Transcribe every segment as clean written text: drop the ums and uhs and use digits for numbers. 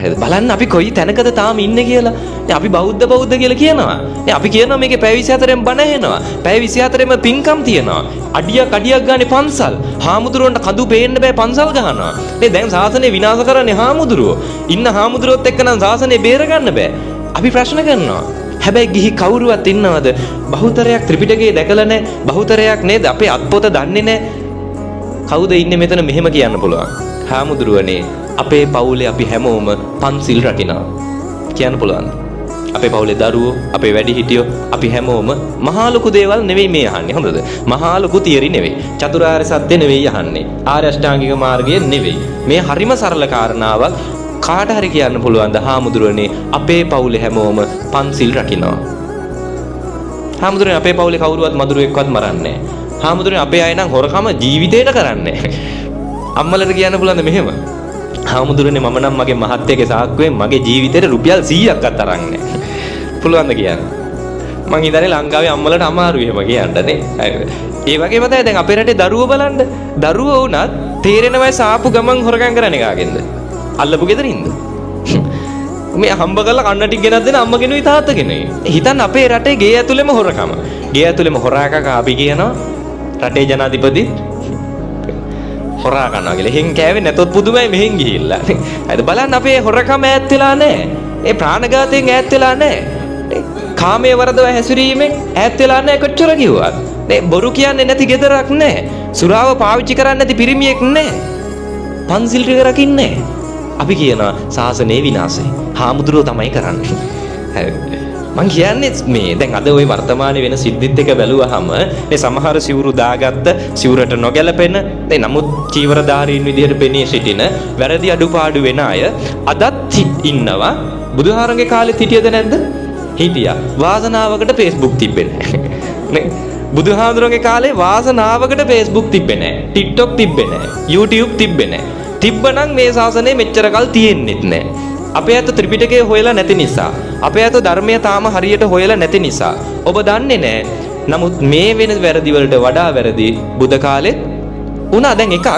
බලන්න අපි කොයි තැනකද තාම ඉන්නේ කියලා. දැන් අපි බෞද්ධ කියලා කියනවා. දැන් අපි කියනවා මේකේ පැය 24න් බණ ඇහෙනවා. පැය 24ෙම පින්කම් තියෙනවා. අඩියක් ගානේ පන්සල්. හාමුදුරුවන්ට කඳු පේන්න බෑ පන්සල් ගහනවා. මේ දැන් ශාසනය විනාශ කරන්නේ හාමුදුරුවෝ. ඉන්න හාමුදුරුවොත් එක්ක නම් ශාසනය බේර ගන්න බෑ. අපි ප්‍රශ්න කරනවා. හැබැයි ගිහි කවුරුවත් ඉන්නවද? බහුතරයක් ත්‍රිපිටකයේ දැකලා නැහැ. බහුතරයක් නේද අපේ අත්පොත දන්නේ නැහැ. කවුද ඉන්නේ මෙතන මෙහෙම කියන්න පුළුවන්? හාමුදුරුවනේ අපේ පවුලේ අපි හැමෝම පන්සිල් රකිනවා කියන්න පුළුවන්. අපේ පවුලේ දරුවෝ, අපේ වැඩිහිටියෝ අපි හැමෝම මහා ලොකු දේවල් නෙවෙයි මේ අහන්නේ. හොඳද? මහා ලොකු තියරි නෙවෙයි. චතුරාර්ය සත්‍ය නෙවෙයි අහන්නේ. ආර්ය අෂ්ටාංගික මාර්ගය නෙවෙයි. මේ හරිම සරල කාරණාවක් කාට හරි කියන්න පුළුවන් ද හාමුදුරුවනේ අපේ පවුලේ හැමෝම පන්සිල් රකිනවා. හාමුදුරුවනේ අපේ පවුලේ කවුරුවත් මදුරුවෙක්වත් මරන්නේ නැහැ. හාමුදුරුවනේ අපේ අය නම් හොරකම ජීවිතේට කරන්නේ නැහැ. අම්මලට කියන්න පුළුවන් මෙහෙම. හාමුදුරනේ මම නම් මගේ මහත්තයාගේ සාක්කුවෙන් මගේ ජීවිතේට රුපියල් 100ක්වත් අරන් නැහැ. පුළුවන් ද කියන්න? මං ඉඳන්නේ ලංකාවේ අම්මලට අමාරුයි එහෙම කියන්නනේ. ඒ වගේම තමයි දැන් අපේ රටේ දරුවෝ බලන්න. දරුවෝ වුණත් තේරෙනවයි සාපු ගමන් හොරකම් කරන්නේ කාගෙන්ද? අල්ලපු ගෙදරින්ද? මේ හම්බ කරලා කන්න ටික ගෙනත් දෙන අම්මගෙනුයි තාත්තගෙනුයි. හිතන්න අපේ රටේ ගේ ඇතුළෙම හොරකම. ගේ ඇතුළෙම හොරාකක අපි කියනවා රටේ ජනාධිපති හොරා කරනවා කියලා. එහෙන් කෑවේ නැතොත් පුදුමයි මෙහෙන් ගිහිල්ලා. හරිද? බලන්න අපේ හොරකම ඈත් වෙලා නැහැ. ඒ ප්‍රාණඝාතයෙන් ඈත් වෙලා නැහැ. කාමයේ වරදව හැසිරීමෙන් ඈත් වෙලා නැහැ කොච්චර කිව්වත්. මේ බොරු කියන්නේ නැති ගෙදරක් නැහැ. සුරාව පාවිච්චි කරන්නේ නැති පිරිමියෙක් නැහැ. පන්සිල් ටික රකින්නේ නැහැ. අපි කියනවා ශාසනයේ විනාශය. හාමුදුරුවෝ තමයි කරන්නේ. හරිද? මං කියන්නේ මේ දැන් අද ওই වර්තමානයේ වෙන සිද්ධිත් එක බැලුවාම මේ සමහර සිවුරු දාගත්ත සිවුරට නොගැලපෙන නමුත් චීවරධාරීන් විදිහට පෙනී සිටින වැරදි අඩුපාඩු වෙන අය අදත් ඉන්නවා. බුදුහාරගේ කාලෙත් හිටියද නැද්ද? හිටියා. වාසනාවකට Facebook තිබ්බේ නැහැ. බුදුහාමුදුරන්ගේ කාලේ වාසනාවකට Facebook තිබ්බේ නැහැ. TikTok තිබ්බේ නැහැ. YouTube තිබ්බේ නැහැ. තිබ්බනම් මේ ශාසනය මෙච්චර කල් තියෙන්නෙත් නැහැ. අපේ අත ත්‍රිපිටකය හොයලා නැති නිසා, අපේ අත ධර්මය තාම හරියට හොයලා නැති නිසා ඔබ දන්නේ නැහැ. නමුත් මේ වෙන වැරදි වලට වඩා වැරදි බුද්ධ කාලෙත් උනා. දැන් එකක්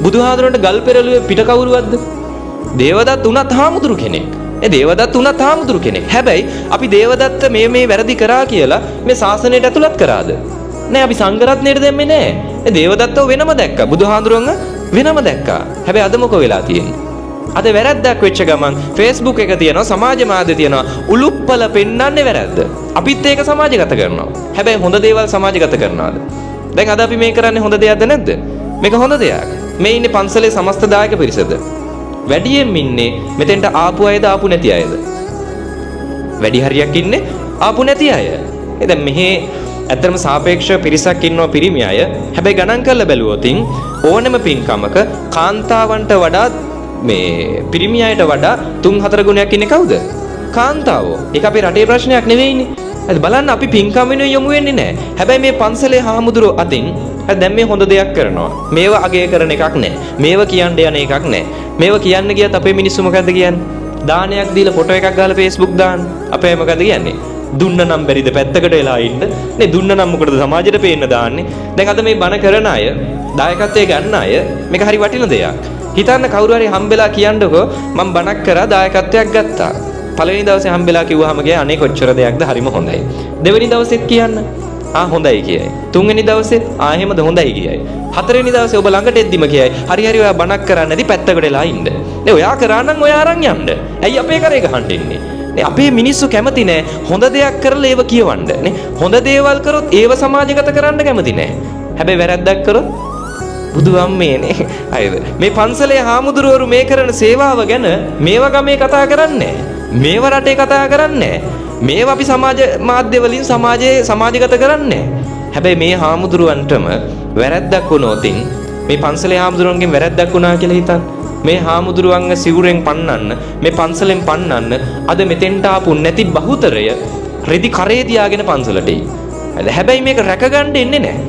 බුදුහාමුදුරන්ට ගල් පෙරළුවේ පිට කවුරුවක්ද? දේවදත්ත උනත් හාමුදුරු කෙනෙක්. ඒ දේවදත්ත උනත් හාමුදුරු කෙනෙක්. හැබැයි අපි දේවදත්ත මේ වැරදි කරා කියලා මේ ශාසනයට ඇතුළත් කරාද? නෑ. අපි සංඝරත්නයට දෙන්නේ නෑ. ඒ දේවදත්තව වෙනම දැක්කා. බුදුහාමුදුරන්ව වෙනම දැක්කා. හැබැයි අද මොකෝ වෙලා තියෙන්නේ? අද වැරද්දක් වෙච්ච ගමන් Facebook එක තියෙනවා, සමාජ මාධ්‍ය තියෙනවා. උලුප්පල පෙන්නන්නේ වැරද්ද. අපිත් ඒක සමාජගත කරනවා. හැබැයි හොඳ දේවල් සමාජගත කරනවාද? දැන් අද අපි මේ කරන්නේ හොඳ දෙයක්ද නැද්ද? මේක හොඳ දෙයක්. මේ ඉන්නේ පන්සලේ සමස්ත දායක පිරිසද? වැඩියෙන් ඉන්නේ මෙතෙන්ට ආපු අයද ආපු නැති අයද? වැඩි හරියක් ඉන්නේ ආපු නැති අය. දැන් මෙහි ඇත්තටම සාපේක්ෂ පිරිසක් ඉන්නවා පිරිමි අය. හැබැයි ගණන් කරලා බැලුවොත් ඕනෙම පින්කමක කාන්තාවන්ට වඩා මේ පිරිමි අයට වඩා 3-4 ගුණයක් ඉන්නේ කවුද? කාන්තාවෝ. ඒක අපේ රටේ ප්‍රශ්නයක් නෙවෙයිනේ. හරි බලන්න අපි පින්කම් වෙනුවෙන් යොමු වෙන්නේ නැහැ. හැබැයි මේ පන්සලේ හාමුදුරුවෝ අතින් දැන් මේ හොඳ දෙයක් කරනවා. මේව අගය කරන එකක් නැහැ. මේව කියන්න යන එකක් නැහැ. මේව කියන්න ගියත් අපේ මිනිස්සු මොකද්ද කියන්නේ? දානයක් දීලා ෆොටෝ එකක් ගහලා Facebook දාන්න. අපේ මොකද්ද කියන්නේ? දුන්න නම් බැරිද පැත්තකට වෙලා ඉන්න. නේ දුන්න නම් මොකටද සමාජයට පේන්න දාන්නේ. දැන් අද මේ බණ කරන අය, දායකත්වයේ ගන්න අය මේක හරි වටින දෙයක්. හිතන්න කවුරු හරි හම්බෙලා කියන්නකෝ මම බණක් කරා දායකත්වයක් ගත්තා. පළවෙනි දවසේ හම්බෙලා කිව්වහම ගියා අනේ කොච්චර දෙයක්ද හරිම හොඳයි. දෙවෙනි දවසෙත් කියන්න හොඳයි කියයි. තුන්වෙනි දවසෙත් එහෙමද හොඳයි කියයි. හතරවෙනි දවසේ ඔබ ළඟට එද්දිම කියයි හරි ඔයා බණක් කරන්නේ නැති පැත්තකට වෙලා ඉන්න. නේ ඔයා කරා නම් ඔයා අරන් යන්න. ඇයි අපේ කරේ ගහන්න ඉන්නේ? නේ අපේ මිනිස්සු කැමති නෑ හොඳ දෙයක් කරලා ඒව කියවන්න. නේ හොඳ දේවල් කරොත් ඒව සමාජගත කරන්න කැමති නෑ. හැබැයි වැරද්දක් කරොත් බුදුහාමේනේ. හරිද? මේ පන්සලේ හාමුදුරුවරු මේ කරන සේවාව ගැන මේව ගමේ කතා කරන්නේ නෑ. මේව රටේ කතා කරන්නේ නෑ. මේව අපි සමාජ මාධ්‍ය වලින් සමාජගත කරන්නේ. හැබැයි මේ හාමුදුරුවන්ටම වැරද්දක් වුණොත් මේ පන්සලේ හාමුදුරුවන්ගෙන් වැරද්දක් වුණා කියලා හිතන්න. මේ හාමුදුරුවන්ව සිවුරෙන් පන්නන්න, මේ පන්සලෙන් පන්නන්න අද මෙතෙන්ට ආපු නැති බහුතරය රෙදි කරේ තියාගෙන පන්සලට එයි. හැබැයි මේක රැකගන්න එන්නේ නැහැ.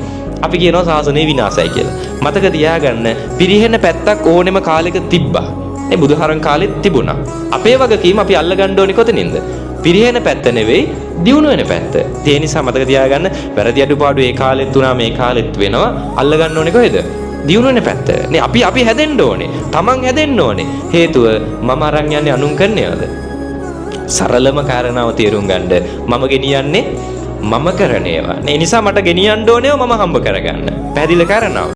අපි කියනවා ශාසනය විනාශයි කියලා. මතක තියාගන්න පිරිහෙන පැත්තක් ඕනෙම කාලෙක තිබ්බා. ඒ බුදුහාරන් කාලෙත් තිබුණා. අපේ වගකීම අපි අල්ලගන්න ඕනේ කොතනින්ද? පිරිහෙන පැත්ත නෙවෙයි දියුණු වෙන පැත්ත. ඒ නිසා මතක තියාගන්න වැරදි අඩුපාඩු ඒ කාලෙත් උනා මේ කාලෙත් වෙනවා. අල්ලගන්න ඕනේ කොහෙද? දියුණුවනේ පැත්ත. නේ අපි හැදෙන්න ඕනේ. Taman හැදෙන්න ඕනේ. හේතුව මම අරන් යන්නේ අනුන් කරන්නේවද? සරලම කාරණාව තේරුම් ගන්න. මම ගෙනියන්නේ මම කරන ඒවා. ඒ නිසා මට ගෙනියන්න ඕනේව මම හම්බ කරගන්න. පැහැදිලි කාරණාව.